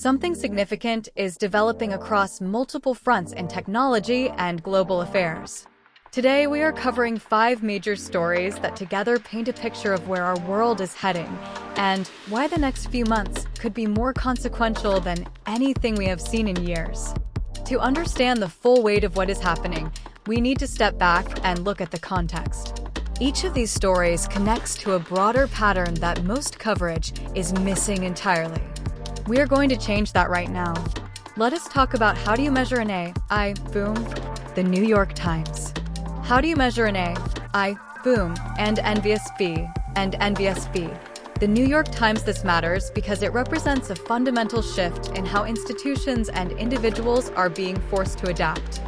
Something significant is developing across multiple fronts in technology and global affairs. Today, we are covering 5 major stories that together paint a picture of where our world is heading and why the next few months could be more consequential than anything we have seen in years. To understand the full weight of what is happening, we need to step back and look at the context. Each of these stories connects to a broader pattern that most coverage is missing entirely. We are going to change that right now. Let us talk about how do you measure an AI boom? The New York Times. How do you measure an AI boom and NBSV? The New York Times. This matters because it represents a fundamental shift in how institutions and individuals are being forced to adapt.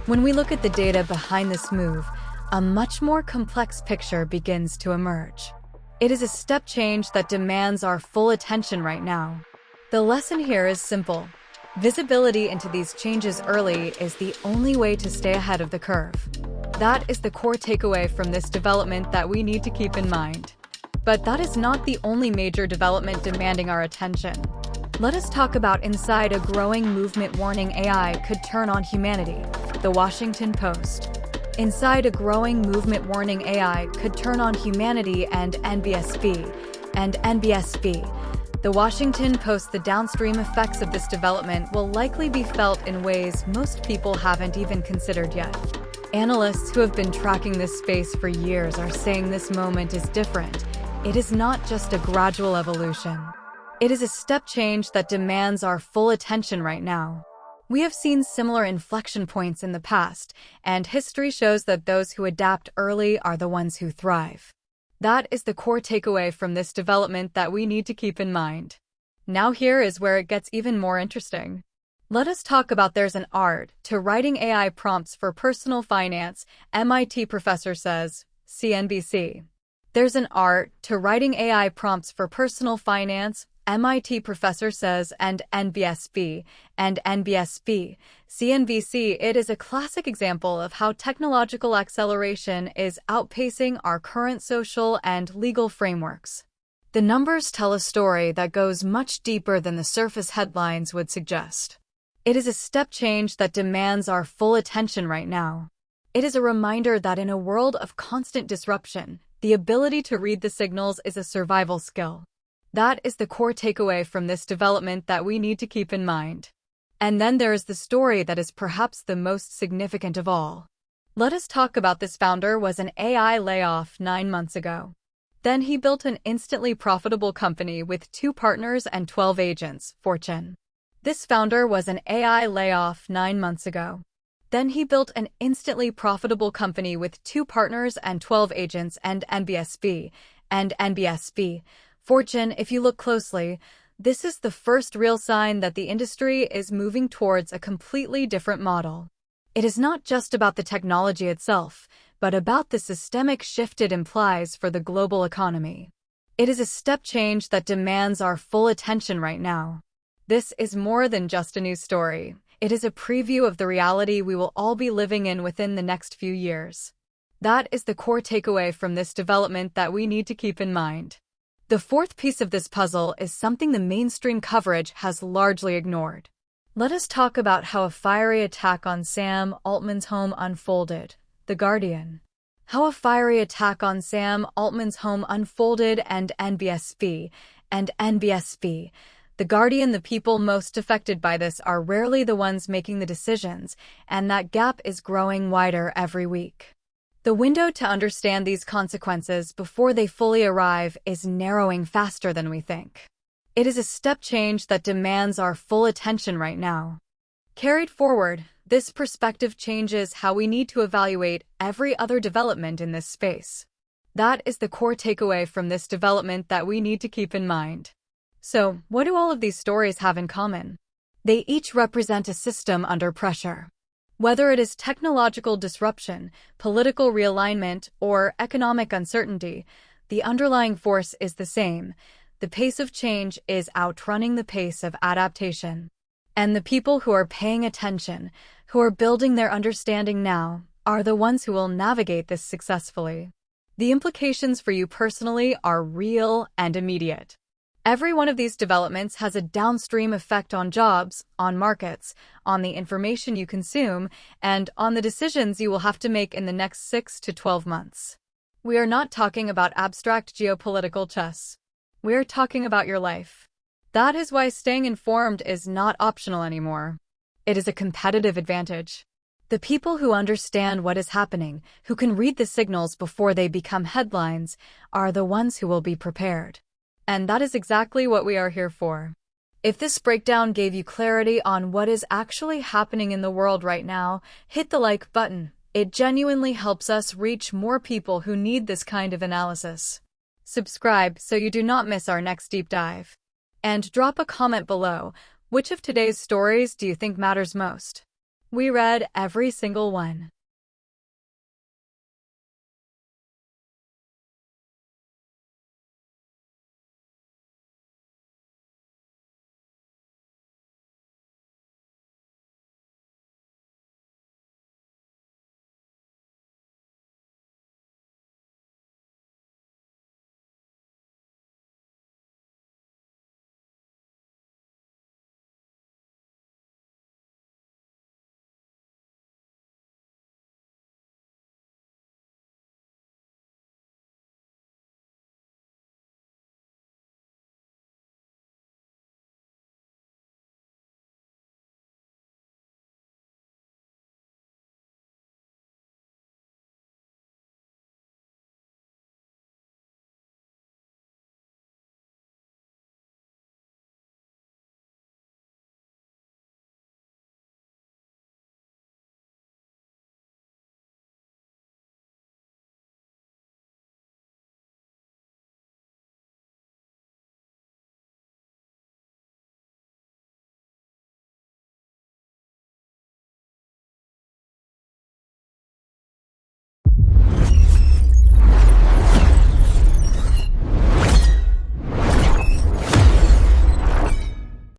When we look at the data behind this move, a much more complex picture begins to emerge. It is a step change that demands our full attention right now. The lesson here is simple. Visibility into these changes early is the only way to stay ahead of the curve. That is the core takeaway from this development that we need to keep in mind. But that is not the only major development demanding our attention. Let us talk about inside a growing movement warning AI could turn on humanity. The Washington Post. Inside a growing movement warning AI could turn on humanity and NBSV. The Washington Post. The downstream effects of this development will likely be felt in ways most people haven't even considered yet. Analysts who have been tracking this space for years are saying this moment is different. It is not just a gradual evolution. It is a step change that demands our full attention right now. We have seen similar inflection points in the past, and history shows that those who adapt early are the ones who thrive. That is the core takeaway from this development that we need to keep in mind. Now here is where it gets even more interesting. Let us talk about there's an art to writing AI prompts for personal finance, MIT professor says, CNBC. There's an art to writing AI prompts for personal finance, MIT professor says, and NBSV. CNBC. It is a classic example of how technological acceleration is outpacing our current social and legal frameworks. The numbers tell a story that goes much deeper than the surface headlines would suggest. It is a step change that demands our full attention right now. It is a reminder that in a world of constant disruption, the ability to read the signals is a survival skill. That is the core takeaway from this development that we need to keep in mind. And then there is the story that is perhaps the most significant of all. Let us talk about this. Founder was an AI layoff 9 months ago. Then he built an instantly profitable company with 2 partners and 12 agents, Fortune. This founder was an AI layoff 9 months ago. Then he built an instantly profitable company with 2 partners and 12 agents and NBSV. Fortune. If you look closely, this is the first real sign that the industry is moving towards a completely different model. It is not just about the technology itself, but about the systemic shift it implies for the global economy. It is a step change that demands our full attention right now. This is more than just a news story. It is a preview of the reality we will all be living in within the next few years. That is the core takeaway from this development that we need to keep in mind. The fourth piece of this puzzle is something the mainstream coverage has largely ignored. Let us talk about how a fiery attack on Sam Altman's home unfolded. The Guardian. How a fiery attack on Sam Altman's home unfolded and NBSV. The Guardian. The people most affected by this are rarely the ones making the decisions, and that gap is growing wider every week. The window to understand these consequences before they fully arrive is narrowing faster than we think. It is a step change that demands our full attention right now. Carried forward, this perspective changes how we need to evaluate every other development in this space. That is the core takeaway from this development that we need to keep in mind. So, what do all of these stories have in common? They each represent a system under pressure. Whether it is technological disruption, political realignment, or economic uncertainty, the underlying force is the same. The pace of change is outrunning the pace of adaptation. And the people who are paying attention, who are building their understanding now, are the ones who will navigate this successfully. The implications for you personally are real and immediate. Every one of these developments has a downstream effect on jobs, on markets, on the information you consume, and on the decisions you will have to make in the next 6 to 12 months. We are not talking about abstract geopolitical chess. We are talking about your life. That is why staying informed is not optional anymore. It is a competitive advantage. The people who understand what is happening, who can read the signals before they become headlines, are the ones who will be prepared. And that is exactly what we are here for. If this breakdown gave you clarity on what is actually happening in the world right now, hit the like button. It genuinely helps us reach more people who need this kind of analysis. Subscribe so you do not miss our next deep dive. And drop a comment below. Which of today's stories do you think matters most? We read every single one.